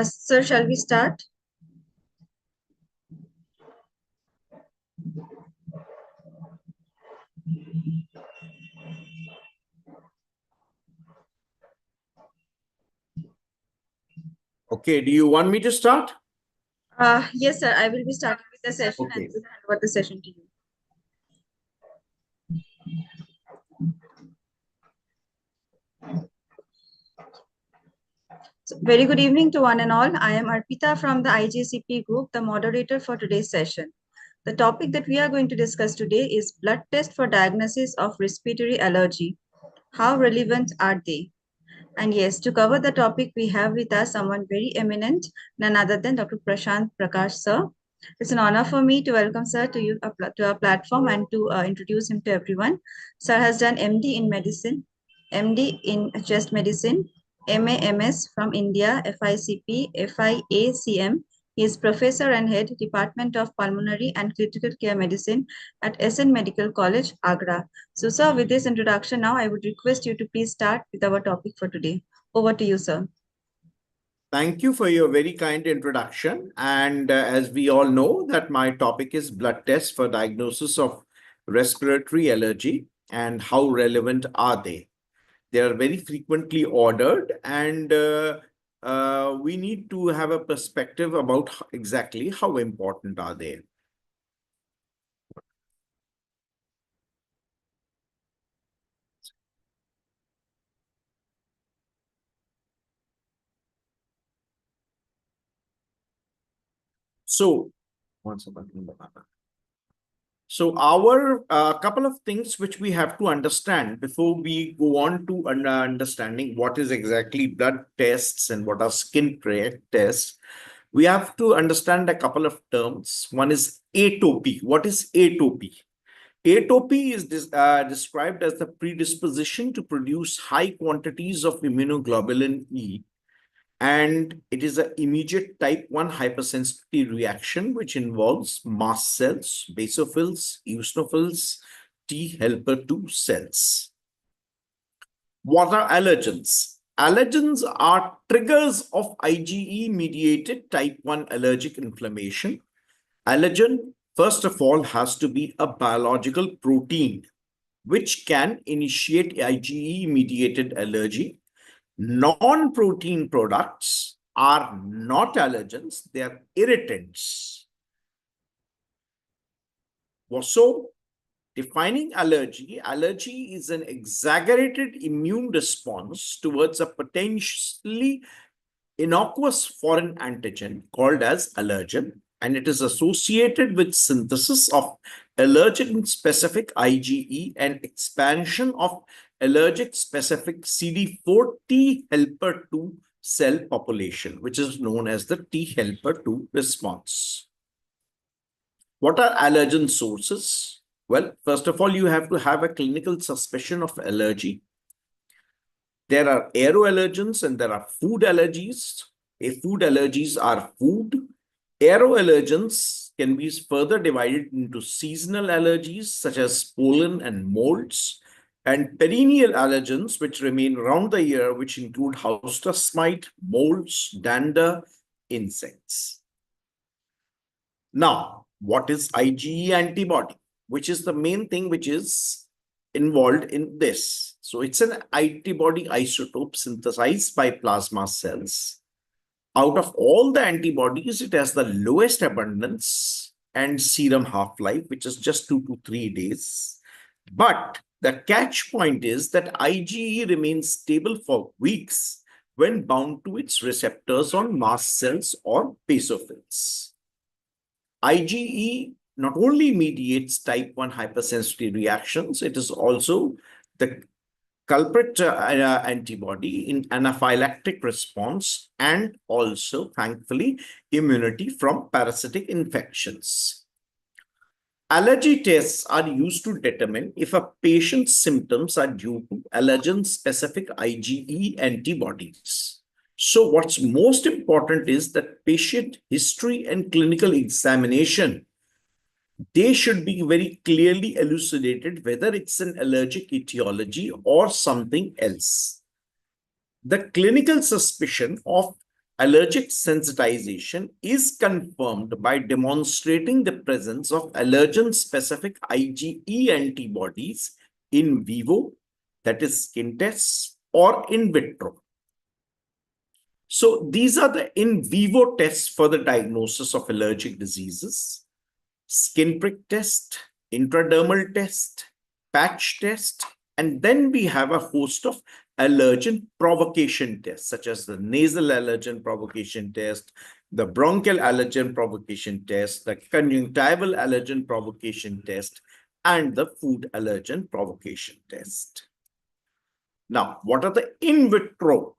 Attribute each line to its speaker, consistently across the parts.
Speaker 1: Sir, shall we start?
Speaker 2: Okay, do you want me to start?
Speaker 1: Yes, sir. I will be starting with the session
Speaker 2: Okay.
Speaker 1: and will hand over the session to you. So, very good evening to one and all. I am Arpita from the IJCP group, the moderator for today's session. The topic that we are going to discuss today is blood test for diagnosis of respiratory allergy. How relevant are they? And yes, to cover the topic, we have with us someone very eminent, none other than Dr. Prashant Prakash, sir. It's an honor for me to welcome sir to our platform and to introduce him to everyone. Sir has done MD in medicine, MD in chest medicine, MA/MS from India, FICP, FIACM. He is professor and head Department of Pulmonary and Critical Care Medicine at SN Medical College, Agra. So, sir, with this introduction now, I would request you to please start with our topic for today. Over to you, sir.
Speaker 2: Thank you for your very kind introduction. And as we all know that my topic is blood tests for diagnosis of respiratory allergy and how relevant are they? They are very frequently ordered and we need to have a perspective about exactly how important are they. So, our couple of things which we have to understand before we go on to understanding what is exactly blood tests and what are skin tests, we have to understand a couple of terms. One is atopy. What is atopy? Atopy is described as the predisposition to produce high quantities of immunoglobulin E, and it is an immediate type 1 hypersensitivity reaction which involves mast cells, basophils, eosinophils, T helper 2 cells. What are allergens? Allergens are triggers of IgE-mediated type 1 allergic inflammation. Allergen, first of all, has to be a biological protein which can initiate IgE-mediated allergy. Non-protein products are not allergens, they are irritants. So, defining allergy, allergy is an exaggerated immune response towards a potentially innocuous foreign antigen called as allergen, and it is associated with synthesis of allergen-specific IgE and expansion of allergic-specific CD4 T helper 2 cell population, which is known as the T helper 2 response. What are allergen sources? Well, first of all, you have to have a clinical suspicion of allergy. There are aeroallergens and there are food allergies. Food allergies are food. Aeroallergens can be further divided into seasonal allergies such as pollen and molds, and perennial allergens which remain around the year, which include house dust mite, molds, dander, insects. Now, what is IgE antibody? Which is the main thing which is involved in this. So it's an antibody isotope synthesized by plasma cells. Out of all the antibodies, it has the lowest abundance and serum half-life, which is just 2 to 3 days. But the catch point is that IgE remains stable for weeks when bound to its receptors on mast cells or basophils. IgE not only mediates type 1 hypersensitivity reactions, it is also the culprit antibody in anaphylactic response and also, thankfully, immunity from parasitic infections. Allergy tests are used to determine if a patient's symptoms are due to allergen-specific IgE antibodies. So what's most important is that patient history and clinical examination, they should be very clearly elucidated whether it's an allergic etiology or something else. The clinical suspicion of allergic sensitization is confirmed by demonstrating the presence of allergen-specific IgE antibodies in vivo, that is skin tests, or in vitro. So these are the in vivo tests for the diagnosis of allergic diseases: skin prick test, intradermal test, patch test, and then we have a host of allergen provocation tests, such as the nasal allergen provocation test, the bronchial allergen provocation test, the conjunctival allergen provocation test, and the food allergen provocation test. Now, what are the in vitro,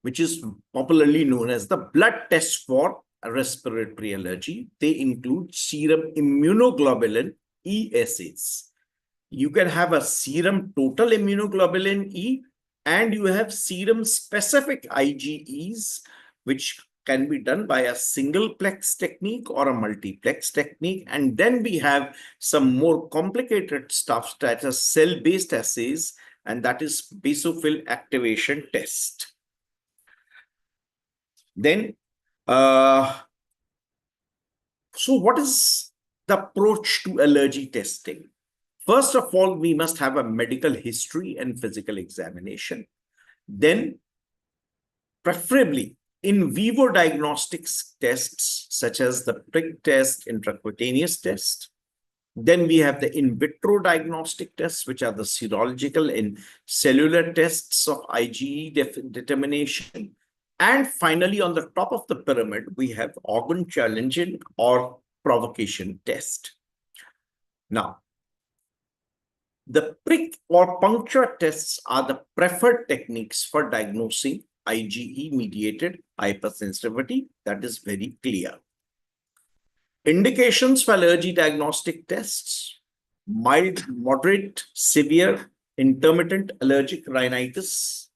Speaker 2: which is popularly known as the blood test for respiratory allergy? They include serum immunoglobulin E assays. You can have a serum total immunoglobulin E, and you have serum specific IgEs, which can be done by a single plex technique or a multiplex technique. And then we have some more complicated stuff that is cell-based assays, and that is basophil activation test. Then, so what is the approach to allergy testing? First of all, we must have a medical history and physical examination. Then, preferably, in vivo diagnostics tests, such as the prick test, intracutaneous test. Then we have the in vitro diagnostic tests, which are the serological and cellular tests of IgE determination. And finally, on the top of the pyramid, we have organ challenging or provocation test. Now, the prick or puncture tests are the preferred techniques for diagnosing IgE-mediated hypersensitivity. That is very clear. Indications for allergy diagnostic tests: mild, moderate, severe, intermittent allergic rhinitis,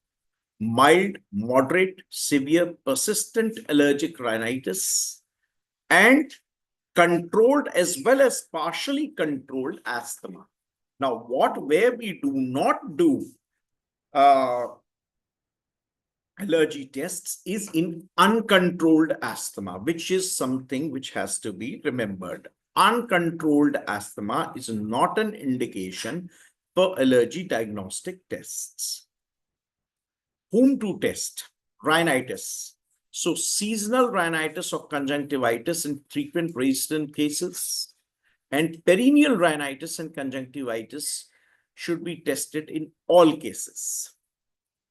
Speaker 2: mild, moderate, severe, persistent allergic rhinitis, and controlled as well as partially controlled asthma. Now, where we do not do allergy tests is in uncontrolled asthma, which is something which has to be remembered. Uncontrolled asthma is not an indication for allergy diagnostic tests. Whom to test? Rhinitis. So seasonal rhinitis or conjunctivitis in frequent resistant cases, and perennial rhinitis and conjunctivitis should be tested in all cases.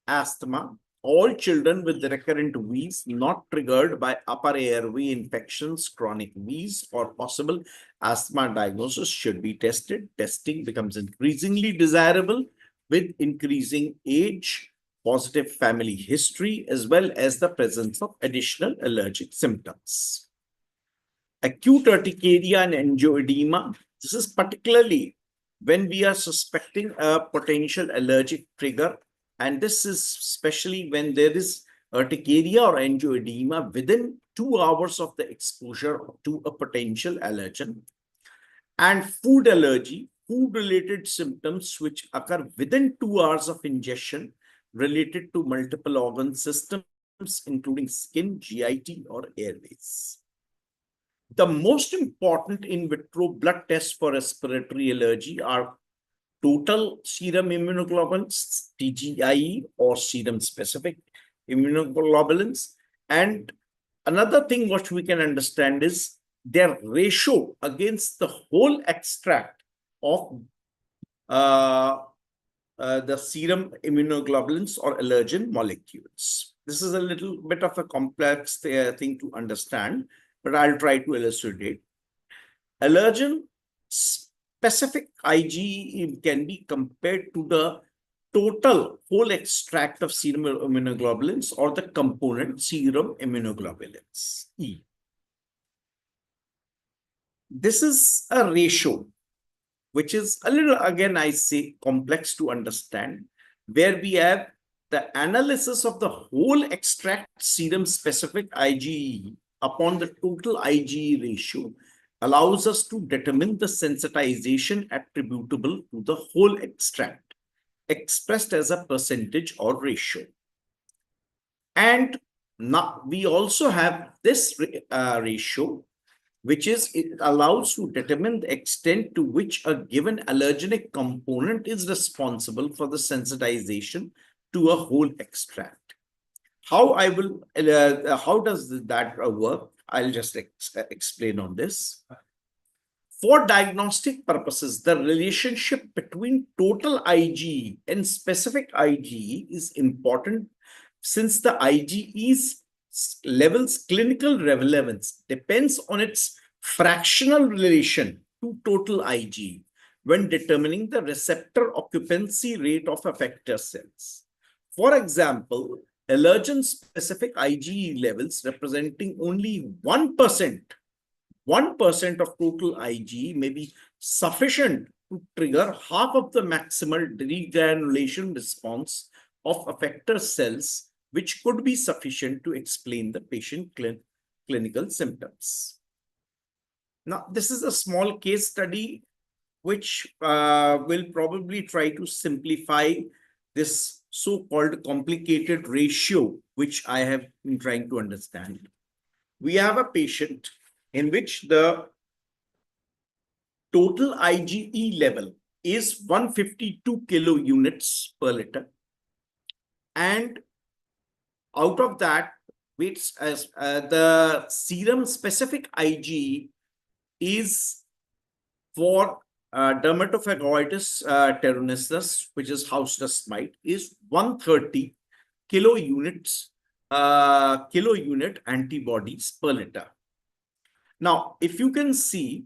Speaker 2: Asthma: all children with recurrent wheeze not triggered by upper airway infections, chronic wheeze, or possible asthma diagnosis should be tested. Testing becomes increasingly desirable with increasing age, positive family history, as well as the presence of additional allergic symptoms. Acute urticaria and angioedema. This is particularly when we are suspecting a potential allergic trigger, and this is especially when there is urticaria or angioedema within 2 hours of the exposure to a potential allergen. And food allergy, food-related symptoms which occur within 2 hours of ingestion related to multiple organ systems, including skin, GIT, or airways. The most important in vitro blood tests for respiratory allergy are total serum immunoglobulins, TGIE, or serum specific immunoglobulins. And another thing which we can understand is their ratio against the whole extract of uh, the serum immunoglobulins or allergen molecules. This is a little bit of a complex thing to understand, but I'll try to illustrate. Allergen specific IgE can be compared to the total whole extract of serum immunoglobulins or the component serum immunoglobulins E. This is a ratio which is a little, again, I say, complex to understand, where we have the analysis of the whole extract serum specific IgE upon the total IgE ratio allows us to determine the sensitization attributable to the whole extract, expressed as a percentage or ratio. And now we also have this ratio, which is it allows to determine the extent to which a given allergenic component is responsible for the sensitization to a whole extract. How does that work? I'll just explain on this. For diagnostic purposes, the relationship between total IgE and specific IgE is important, since the IgE's level's clinical relevance depends on its fractional relation to total IgE when determining the receptor occupancy rate of effector cells. For example, allergen-specific IgE levels representing only 1% of total IgE may be sufficient to trigger half of the maximal degranulation response of effector cells, which could be sufficient to explain the patient clinical symptoms. Now, this is a small case study which will probably try to simplify this so-called complicated ratio, which I have been trying to understand. We have a patient in which the total IgE level is 152 kilo units per liter. And out of that, the serum specific IgE is for dermatophagoitis terunosus, which is house dust mite, is 130 kilo unit antibodies per liter. Now, if you can see,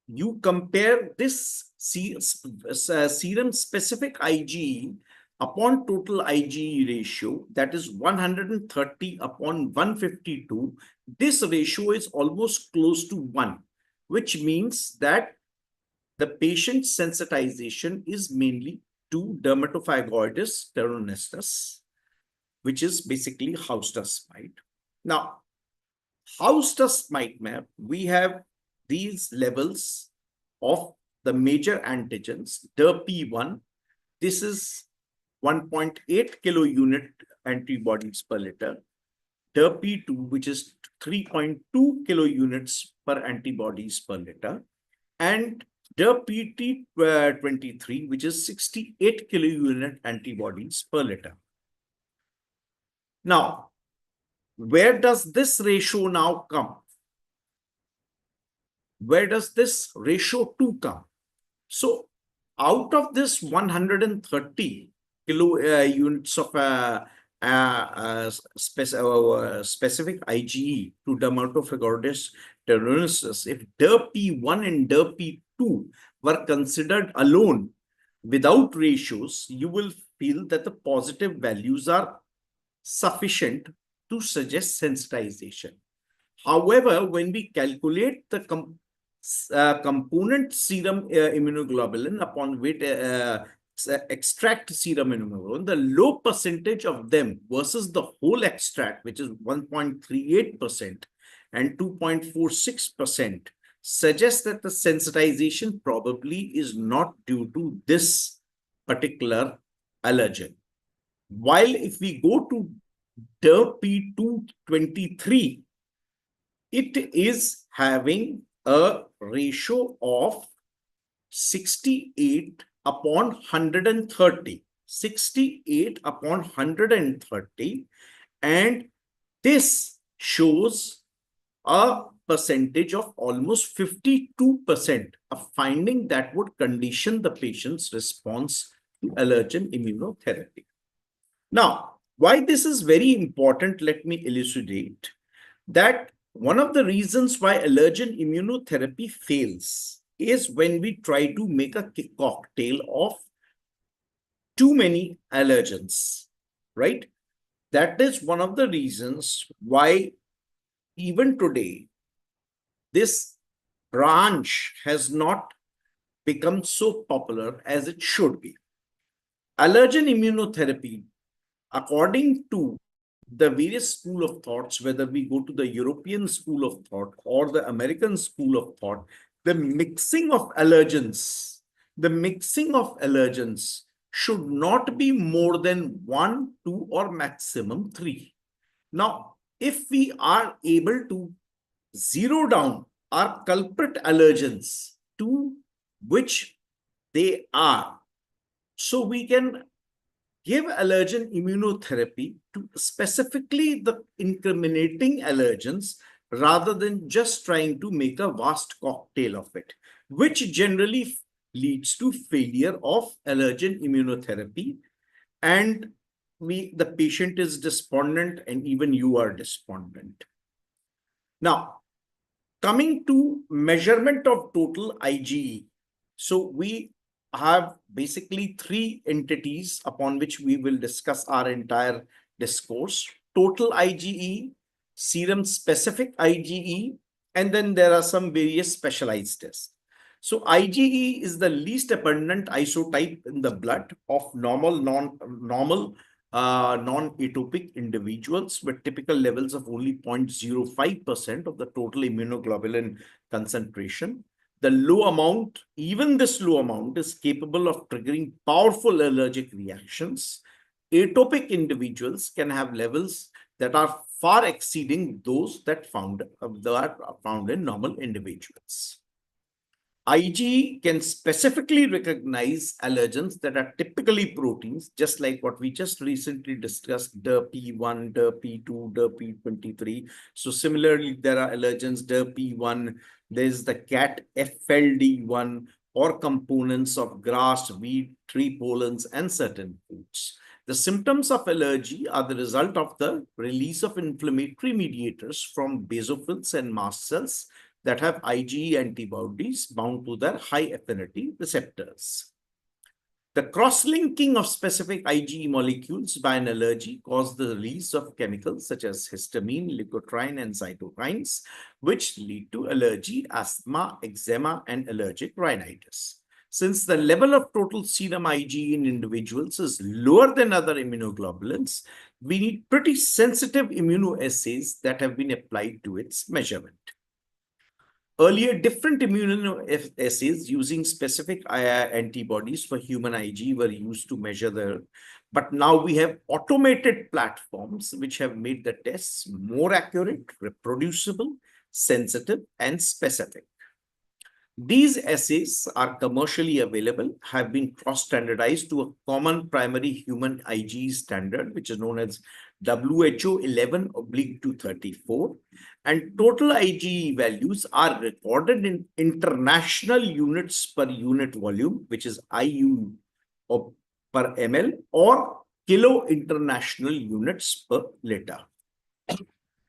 Speaker 2: you compare this serum specific IgE upon total IgE ratio, that is 130 upon 152, this ratio is almost close to 1, which means that the patient's sensitization is mainly to dermatophagoitis terunosus, which is basically house dust mite. Now, house dust mite map, we have these levels of the major antigens. DERP1, this is 1.8 kilo unit antibodies per liter. DERP2, which is 3.2 kilo units per antibodies per liter. And DERPT23, which is 68 kilo unit antibodies per liter. Now, where does this ratio now come? Where does this ratio 2 come? So, out of this 130 kilo units of specific IgE to dermatophagoitis terunosus, if DERP1 and DERP2 were considered alone without ratios, you will feel that the positive values are sufficient to suggest sensitization. However, when we calculate the component serum immunoglobulin upon which extract serum immunoglobulin, the low percentage of them versus the whole extract, which is 1.38% and 2.46%, suggests that the sensitization probably is not due to this particular allergen. While if we go to DERP223, it is having a ratio of 68 upon 130. 68 upon 130. And this shows a percentage of almost 52%, a finding that would condition the patient's response to allergen immunotherapy. Now, why this is very important, let me elucidate that one of the reasons why allergen immunotherapy fails is when we try to make a cocktail of too many allergens, right? That is one of the reasons why even today this branch has not become so popular as it should be. Allergen immunotherapy, according to the various school of thoughts, whether we go to the European school of thought or the American school of thought, the mixing of allergens, should not be more than 1, 2, or maximum 3. Now, if we are able to zero down our culprit allergens to which they are, so we can give allergen immunotherapy to specifically the incriminating allergens rather than just trying to make a vast cocktail of it, which generally leads to failure of allergen immunotherapy, and the patient is despondent and even you are despondent. Now, coming to measurement of total IgE. So we have basically 3 entities upon which we will discuss our entire discourse: total IgE, serum specific IgE, and then there are some various specialized tests. So IgE is the least abundant isotype in the blood of non-atopic individuals with typical levels of only 0.05% of the total immunoglobulin concentration. The low amount, even this low amount, is capable of triggering powerful allergic reactions. Atopic individuals can have levels that are far exceeding those that are found in normal individuals. IgE can specifically recognize allergens that are typically proteins, just like what we just recently discussed, DERP1, DERP2, DERP23. So similarly, there are allergens DERP1, there's the cat FLD1, or components of grass, wheat, tree pollens, and certain foods. The symptoms of allergy are the result of the release of inflammatory mediators from basophils and mast cells that have IgE antibodies bound to their high affinity receptors. The cross-linking of specific IgE molecules by an allergy cause the release of chemicals such as histamine, leukotriene, and cytokines, which lead to allergy, asthma, eczema, and allergic rhinitis. Since the level of total serum IgE in individuals is lower than other immunoglobulins, we need pretty sensitive immunoassays that have been applied to its measurement. Earlier, different immunoassays using specific antibodies for human IgE were used to measure but now we have automated platforms which have made the tests more accurate, reproducible, sensitive, and specific. These assays are commercially available, have been cross-standardized to a common primary human IgE standard, which is known as WHO 11/234, and total IgE values are recorded in international units per unit volume, which is IU per ml, or kilo international units per liter.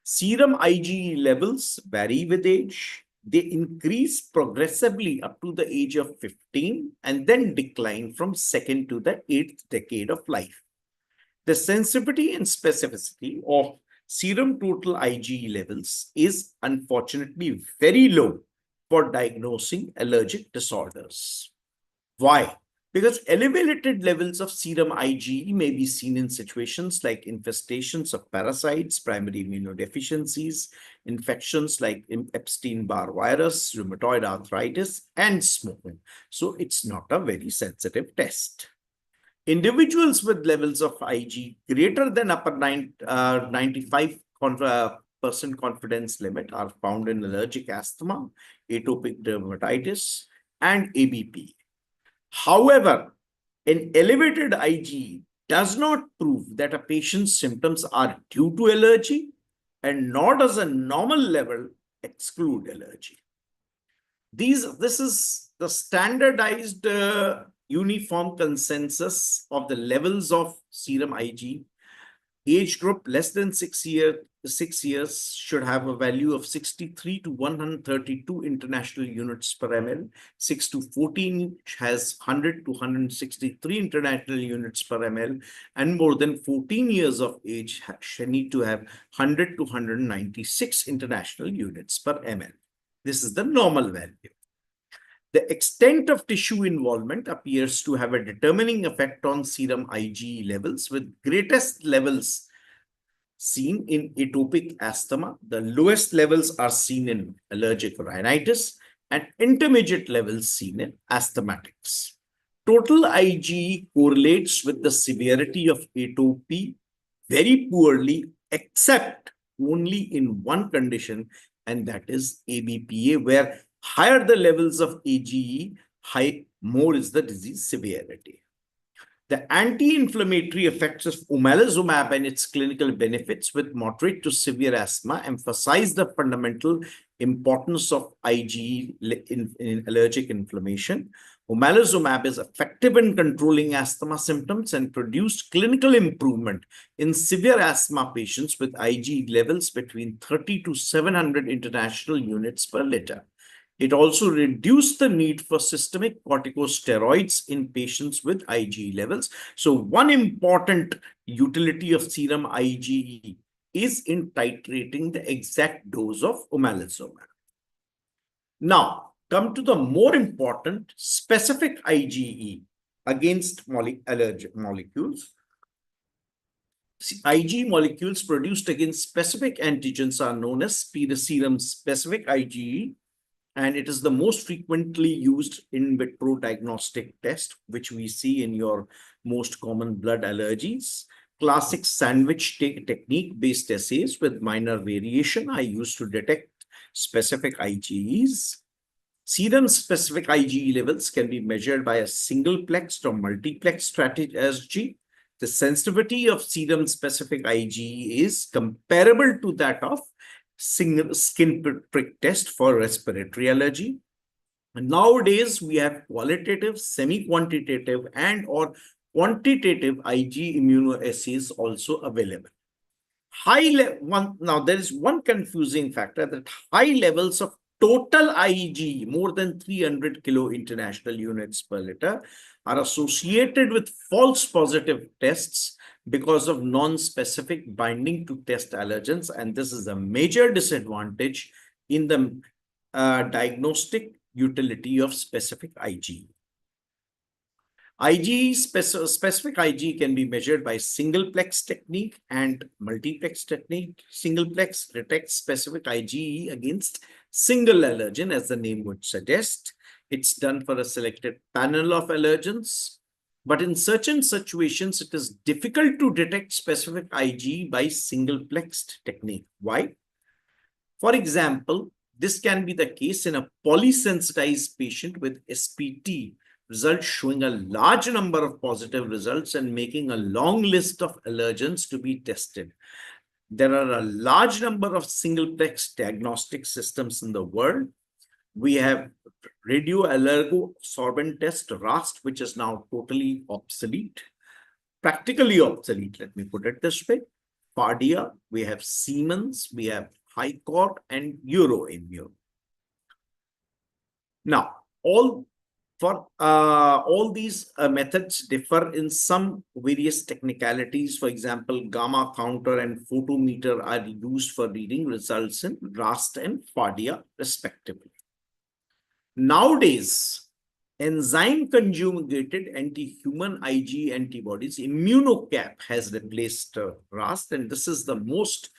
Speaker 2: Serum IgE levels vary with age. They increase progressively up to the age of 15 and then decline from 2nd to the 8th decade of life. The sensitivity and specificity of serum total IgE levels is unfortunately very low for diagnosing allergic disorders. Why? Because elevated levels of serum IgE may be seen in situations like infestations of parasites, primary immunodeficiencies, infections like Epstein-Barr virus, rheumatoid arthritis, and smoking. So it's not a very sensitive test. Individuals with levels of IgE greater than upper 95% confidence limit are found in allergic asthma, atopic dermatitis, and ABP. However, an elevated IgE does not prove that a patient's symptoms are due to allergy, and nor does a normal level exclude allergy. This is the standardized uniform consensus of the levels of serum Ig. Age group less than 6 years should have a value of 63 to 132 international units per ml. 6 to 14 has 100 to 163 international units per ml, and more than 14 years of age need to have 100 to 196 international units per ml. This is the normal value. The extent of tissue involvement appears to have a determining effect on serum IgE levels, with greatest levels seen in atopic asthma. The lowest levels are seen in allergic rhinitis, and intermediate levels seen in asthmatics. Total IgE correlates with the severity of atopy very poorly, except only in one condition, and that is ABPA, where higher the levels of AGE, more is the disease severity. The anti-inflammatory effects of omalizumab and its clinical benefits with moderate to severe asthma emphasize the fundamental importance of IgE in allergic inflammation. Omalizumab is effective in controlling asthma symptoms and produced clinical improvement in severe asthma patients with IgE levels between 30 to 700 international units per liter. It also reduced the need for systemic corticosteroids in patients with IgE levels. So one important utility of serum IgE is in titrating the exact dose of omalizumab. Now, come to the more important specific IgE against allergic molecules. IgE molecules produced against specific antigens are known as serum specific IgE, and it is the most frequently used in vitro diagnostic test, which we see in your most common blood allergies. Classic sandwich technique based assays with minor variation are used to detect specific IgEs. Serum specific IgE levels can be measured by a single-plexed or multiplex strategy. The sensitivity of serum specific IgE is comparable to that of single skin prick test for respiratory allergy. And nowadays, we have qualitative, semi-quantitative, and or quantitative Ig immunoassays also available. Now there is one confusing factor, that high levels of total Ig, more than 300 kilo international units per liter, are associated with false positive tests because of non-specific binding to test allergens, and this is a major disadvantage in the diagnostic utility of specific IgE. Specific IgE can be measured by single-plex technique and multiplex technique. Single-plex detects specific IgE against single allergen, as the name would suggest. It's done for a selected panel of allergens. But in certain situations, it is difficult to detect specific IgE by single-plexed technique. Why? For example, this can be the case in a polysensitized patient with SPT, results showing a large number of positive results and making a long list of allergens to be tested. There are a large number of single-plex diagnostic systems in the world. We have radioallergosorbent test, RAST, which is now totally obsolete, practically obsolete, let me put it this way. Phardia, we have Siemens, we have HiCort, and Euroimmune. Now, all these methods differ in some various technicalities. For example, gamma counter and photometer are used for reading results in RAST and Phardia, respectively. Nowadays, enzyme-conjugated anti-human Ig antibodies, ImmunoCAP, has replaced RAST, and this is the most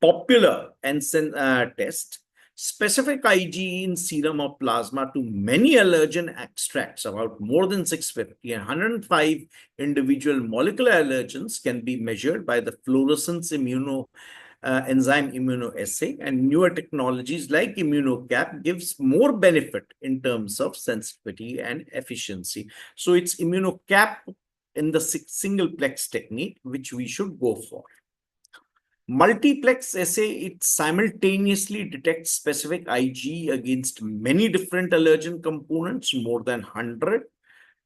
Speaker 2: popular test. Specific Ig in serum or plasma to many allergen extracts, about more than 650, and 105 individual molecular allergens can be measured by the fluorescence enzyme immunoassay, and newer technologies like ImmunoCAP gives more benefit in terms of sensitivity and efficiency. So it's ImmunoCAP in the single-plex technique, which we should go for. Multiplex assay, it simultaneously detects specific Ig against many different allergen components, more than 100.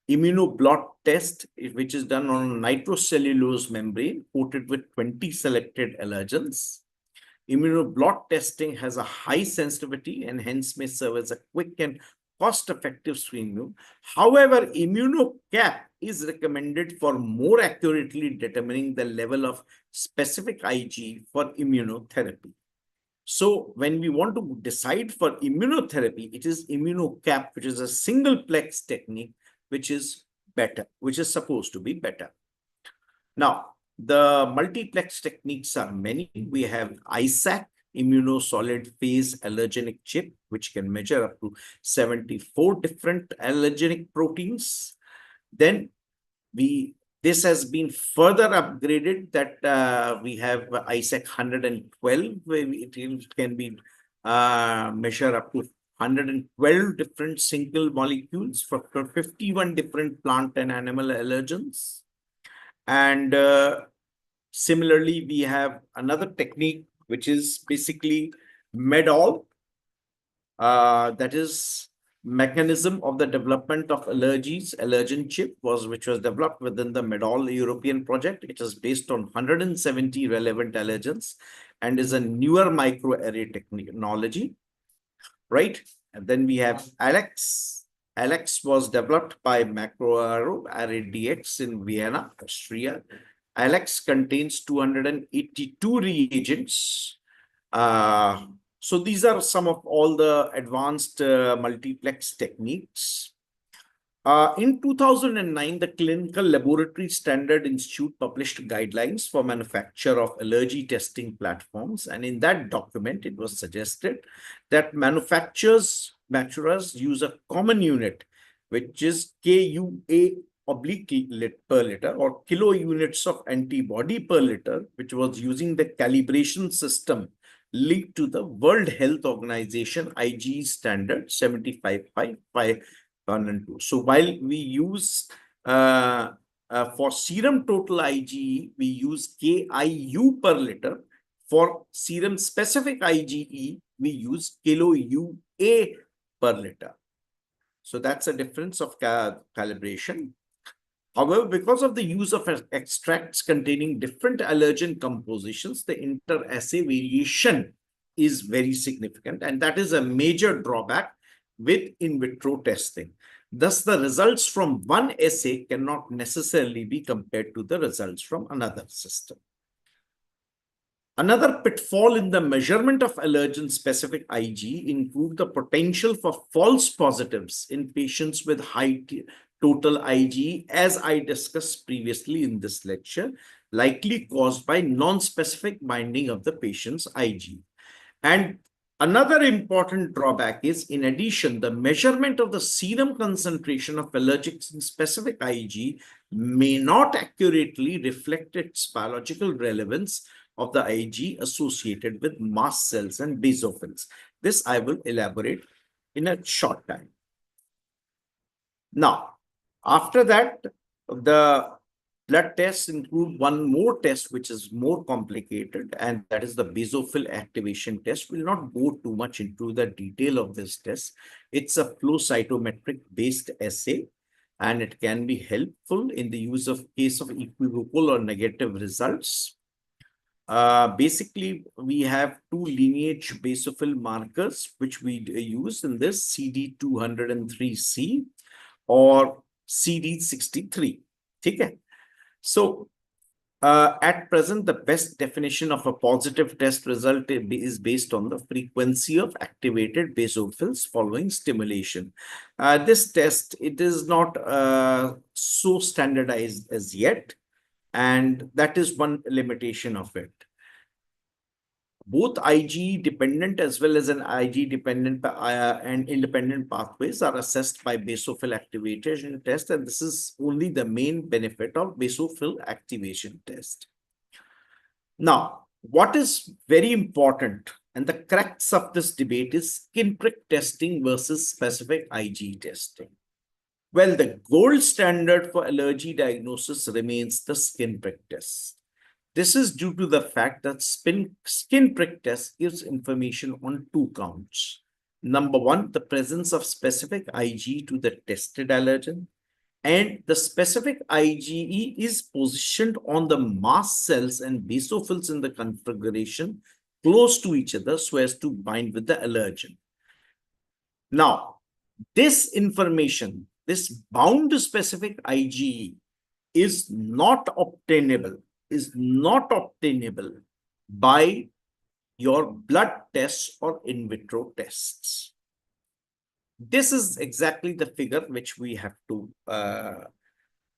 Speaker 2: Immunoblot test, which is done on a nitrocellulose membrane coated with 20 selected allergens. Immunoblot testing has a high sensitivity and hence may serve as a quick and cost-effective screening. However, ImmunoCAP is recommended for more accurately determining the level of specific Ig for immunotherapy. So when we want to decide for immunotherapy, it is ImmunoCAP, which is a single-plex technique, which is better, which is supposed to be better. Now, the multiplex techniques are many. We have ISAC, immunosolid phase allergenic chip, which can measure up to 74 different allergenic proteins. Then this has been further upgraded that we have ISAC 112, where it can be measure up to 112 different single molecules for 51 different plant and animal allergens. And similarly, we have another technique, which is basically MEDOL, that is mechanism of the development of allergies, allergen chip which was developed within the MEDOL European project. It is based on 170 relevant allergens and is a newer microarray technology, right? And then we have Alex. Alex was developed by MacroArray DX in Vienna, Austria. Alex contains 282 reagents. So these are some of all the advanced multiplex techniques. In 2009, the Clinical Laboratory Standard Institute published guidelines for manufacture of allergy testing platforms. And in that document, it was suggested that manufacturers use a common unit, which is KUA oblique per liter, or kilo units of antibody per liter, which was using the calibration system linked to the World Health Organization IgE standard 75.5. So while we use for serum total IgE, we use KIU per liter. For serum specific IgE, we use kilo UA per liter. So that's a difference of calibration. However, because of the use of extracts containing different allergen compositions, the inter-assay variation is very significant, and that is a major drawback with in vitro testing. Thus, the results from one assay cannot necessarily be compared to the results from another system. Another pitfall in the measurement of allergen-specific Ig include the potential for false positives in patients with high total Ig, as I discussed previously in this lecture, likely caused by non-specific binding of the patient's Ig. And another important drawback is, in addition, the measurement of the serum concentration of allergic-specific Ig may not accurately reflect its biological relevance of the Ig associated with mast cells and basophils. This I will elaborate in a short time. Now, after that, the blood tests include one more test, which is more complicated, and that is the basophil activation test. We'll not go too much into the detail of this test. It's a flow cytometric based assay, and it can be helpful in the use of case of equivocal or negative results. Basically, we have two lineage basophil markers, which we use in this CD203C or CD63. Okay. So, at present, the best definition of a positive test result is based on the frequency of activated basophils following stimulation. This test, it is not so standardized as yet, and that is one limitation of it. Both IgE dependent as well as an IgE dependent and independent pathways are assessed by basophil activation test, and this is only the main benefit of basophil activation test. Now, what is very important and the crux of this debate is skin prick testing versus specific IgE testing. Well, the gold standard for allergy diagnosis remains the skin prick test. This is due to the fact that skin prick test gives information on two counts. Number one, the presence of specific Ig to the tested allergen, and the specific IgE is positioned on the mast cells and basophils in the configuration close to each other so as to bind with the allergen. Now, this information, this bound specific IgE is not obtainable by your blood tests or in vitro tests. This is exactly the figure which we have to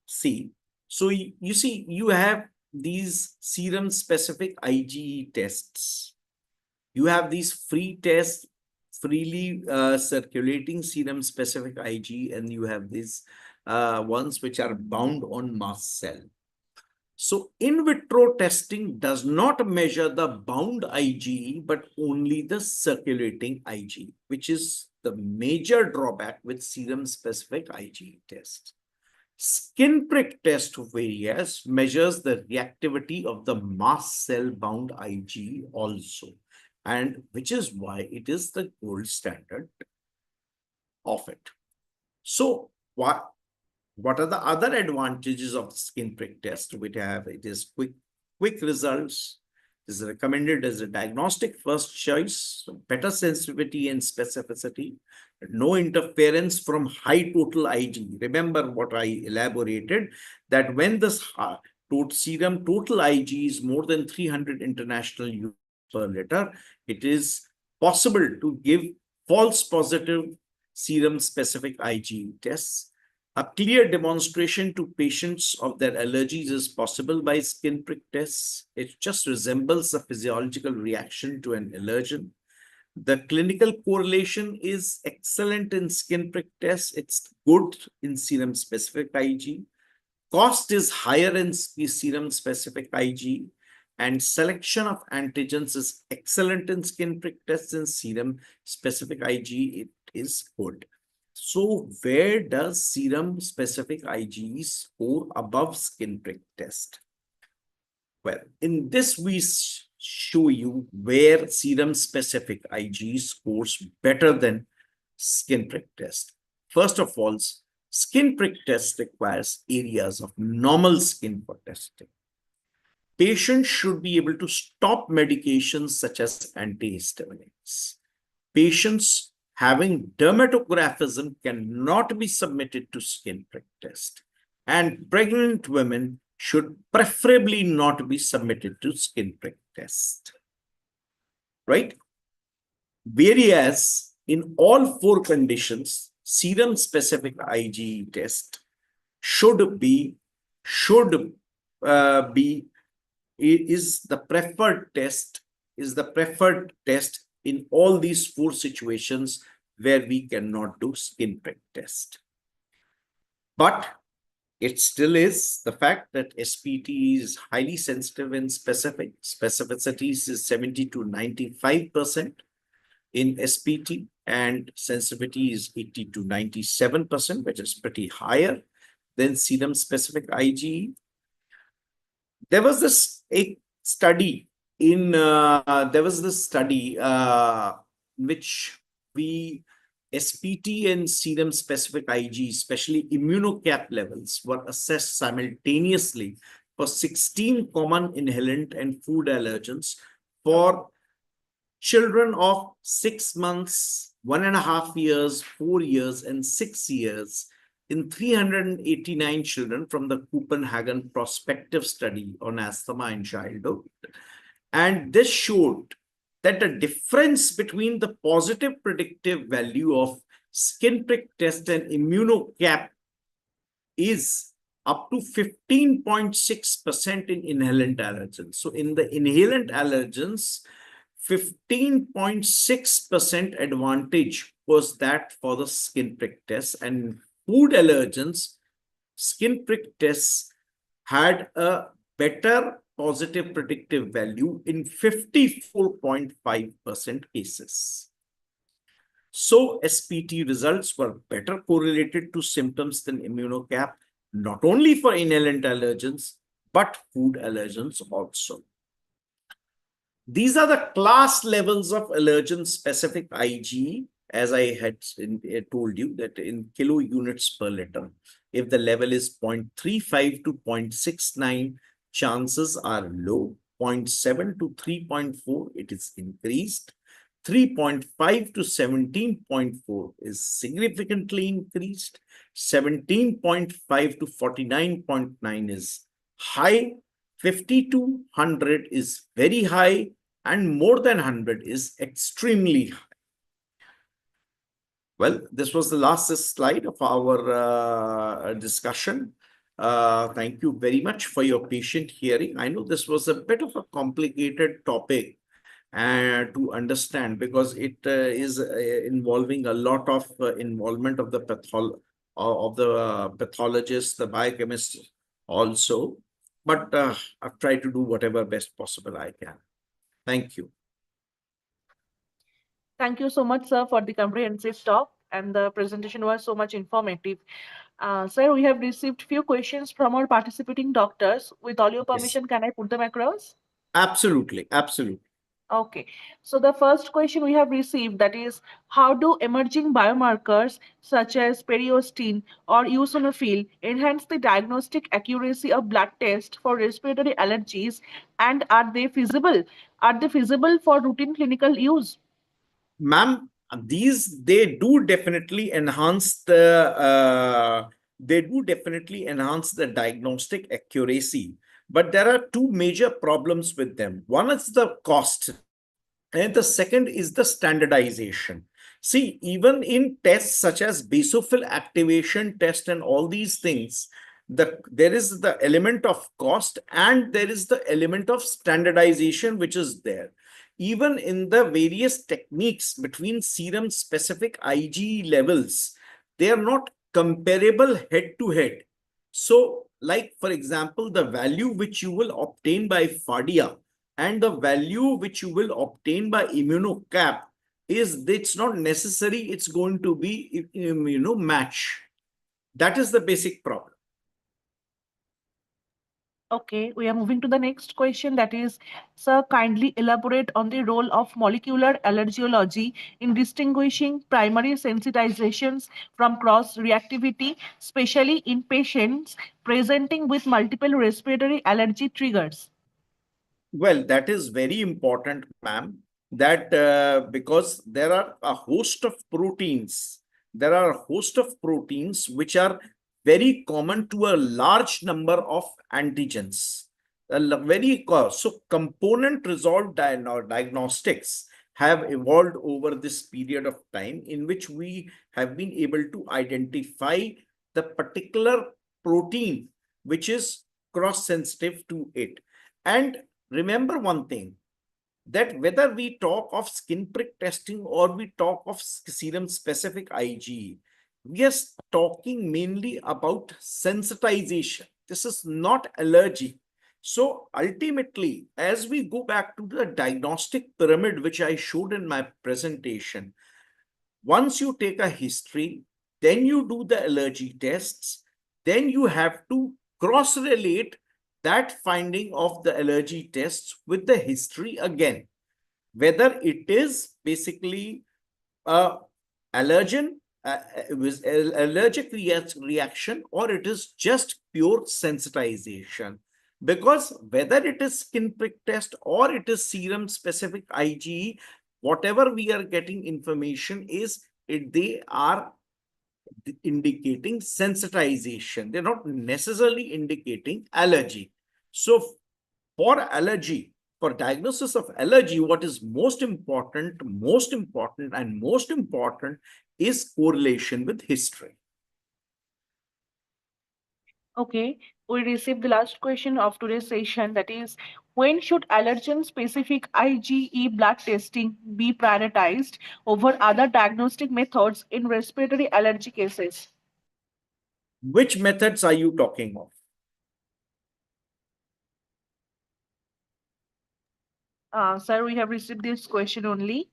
Speaker 2: see. So you see, you have these serum specific IgE tests. You have these free tests, freely circulating serum specific Ig, and you have these ones which are bound on mast cell. So in vitro testing does not measure the bound IgE, but only the circulating Ig, which is the major drawback with serum specific IgE test. Skin prick test, whereas measures the reactivity of the mast cell bound Ig also, and which is why it is the gold standard of it. So what are the other advantages of skin prick test? It is quick results. It is recommended as a diagnostic first choice, so better sensitivity and specificity, no interference from high total Ig. Remember what I elaborated, that when this serum total Ig is more than 300 international units per liter, it is possible to give false positive serum specific Ig tests. A clear demonstration to patients of their allergies is possible by skin prick tests. It just resembles a physiological reaction to an allergen. The clinical correlation is excellent in skin prick tests. It's good in serum specific Ig. Cost is higher in serum specific Ig, and selection of antigens is excellent in skin prick tests. In serum specific Ig, it is good. So where does serum specific Ig score above skin prick test? Well, in this we show you where serum specific Ig scores better than skin prick test. First of all, skin prick test requires areas of normal skin for testing. Patients should be able to stop medications such as antihistaminics. Patients having dermatographism cannot be submitted to skin prick test, and pregnant women should preferably not be submitted to skin prick test, right? Whereas in all four conditions, serum specific Ig test should be is the preferred test in all these four situations where we cannot do skin prick test. But it still is the fact that SPT is highly sensitive and specific. Specificity is 70 to 95% in SPT, and sensitivity is 80 to 97%, which is pretty higher than serum specific IgE. There was this study which SPT and serum specific Ig, especially immunocap levels, were assessed simultaneously for 16 common inhalant and food allergens for children of 6 months, 1.5 years, 4 years, and 6 years in 389 children from the Copenhagen prospective study on asthma in childhood. And this showed that the difference between the positive predictive value of skin prick test and immunocap is up to 15.6% in inhalant allergens. So in the inhalant allergens, 15.6% advantage was that for the skin prick test, and food allergens, skin prick tests had a better positive predictive value in 54.5% cases. So SPT results were better correlated to symptoms than immunocap, not only for inhalant allergens, but food allergens also. These are the class levels of allergen specific IgE, as I had told you, that in kilo units per liter. If the level is 0.35 to 0.69, chances are low. 0.7 to 3.4, it is increased. 3.5 to 17.4 is significantly increased. 17.5 to 49.9 is high. 50 to 100 is very high, and more than 100 is extremely high. Well, this was the last slide of our discussion. Thank you very much for your patient hearing. I know this was a bit of a complicated topic to understand, because it is involving a lot of involvement of the pathologist, the biochemist also. But I've tried to do whatever best possible I can. Thank you.
Speaker 3: Thank you so much, sir, for the comprehensive talk, and the presentation was so much informative. Sir, we have received few questions from our participating doctors. With all your
Speaker 2: Yes,
Speaker 3: permission, can I put them across?
Speaker 2: absolutely, absolutely.
Speaker 3: Okay. So the first question we have received, that is, how do emerging biomarkers such as periostin or eosinophil enhance the diagnostic accuracy of blood tests for respiratory allergies, and are they feasible? Are they feasible for routine clinical use?
Speaker 2: Ma'am, these they do definitely enhance the diagnostic accuracy, but there are two major problems with them. One is the cost, and the second is the standardization. See, even in tests such as basophil activation test and all these things, there is the element of cost and there is the element of standardization which is there. Even in the various techniques between serum specific IgE levels, they are not comparable head to head. So, like for example, the value which you will obtain by FADIA and the value which you will obtain by immunocap is, it's not necessary it's going to be match. That is the basic problem.
Speaker 3: Okay, we are moving to the next question, that is, sir, kindly elaborate on the role of molecular allergology in distinguishing primary sensitizations from cross reactivity, especially in patients presenting with multiple respiratory allergy triggers.
Speaker 2: Well, that is very important, ma'am, that because there are a host of proteins which are very common to a large number of antigens. So component resolved diagnostics have evolved over this period of time, in which we have been able to identify the particular protein which is cross sensitive to it. And remember one thing, that whether we talk of skin prick testing or we talk of serum specific IgE, we are talking mainly about sensitization. This is not allergy. So ultimately, as we go back to the diagnostic pyramid, which I showed in my presentation, once you take a history, then you do the allergy tests, then you have to cross relate that finding of the allergy tests with the history again, whether it is basically a allergen, with allergic reaction, or it is just pure sensitization. Because whether it is skin prick test or it is serum specific IgE, whatever we are getting information is they are indicating sensitization. They're not necessarily indicating allergy. So for allergy, for diagnosis of allergy, what is most important is correlation with history.
Speaker 3: Okay, we received the last question of today's session, that is, when should allergen specific IgE blood testing be prioritized over other diagnostic methods in respiratory allergy cases?
Speaker 2: Which methods are you talking of?
Speaker 3: Sir, we have received this question only.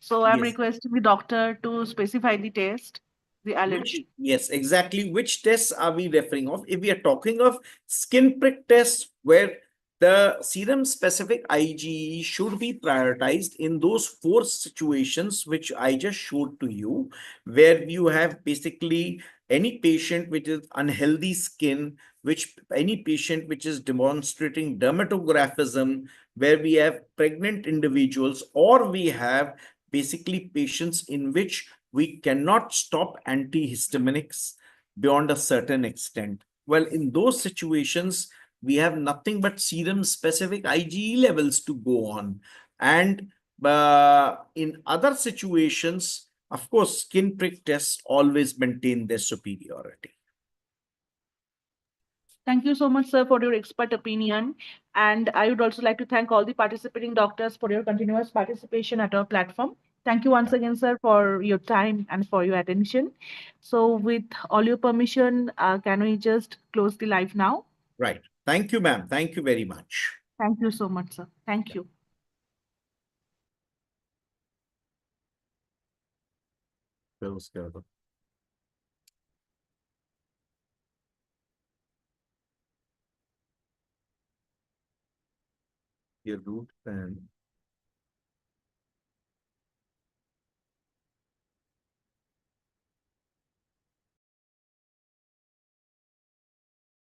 Speaker 3: So I'm
Speaker 2: Yes.
Speaker 3: requesting the doctor to specify the test, the
Speaker 2: Which,
Speaker 3: allergy.
Speaker 2: yes, exactly. Which tests are we referring of? If we are talking of skin prick tests, where the serum specific IgE should be prioritized in those four situations which I just showed to you, where you have basically any patient which is unhealthy skin, which any patient which is demonstrating dermatographism, where we have pregnant individuals, or we have basically patients in which we cannot stop antihistaminics beyond a certain extent. Well, in those situations, we have nothing but serum specific IgE levels to go on. And in other situations, of course, skin prick tests always maintain their superiority.
Speaker 3: Thank you so much, sir, for your expert opinion. And I would also like to thank all the participating doctors for your continuous participation at our platform. Thank you once again, sir, for your time and for your attention. So, with all your permission, can we just close the live now?
Speaker 2: Right. Thank you, ma'am. Thank you very much.
Speaker 3: Thank you so much, sir. Thank you.
Speaker 2: फिर उसके बाद ये root pen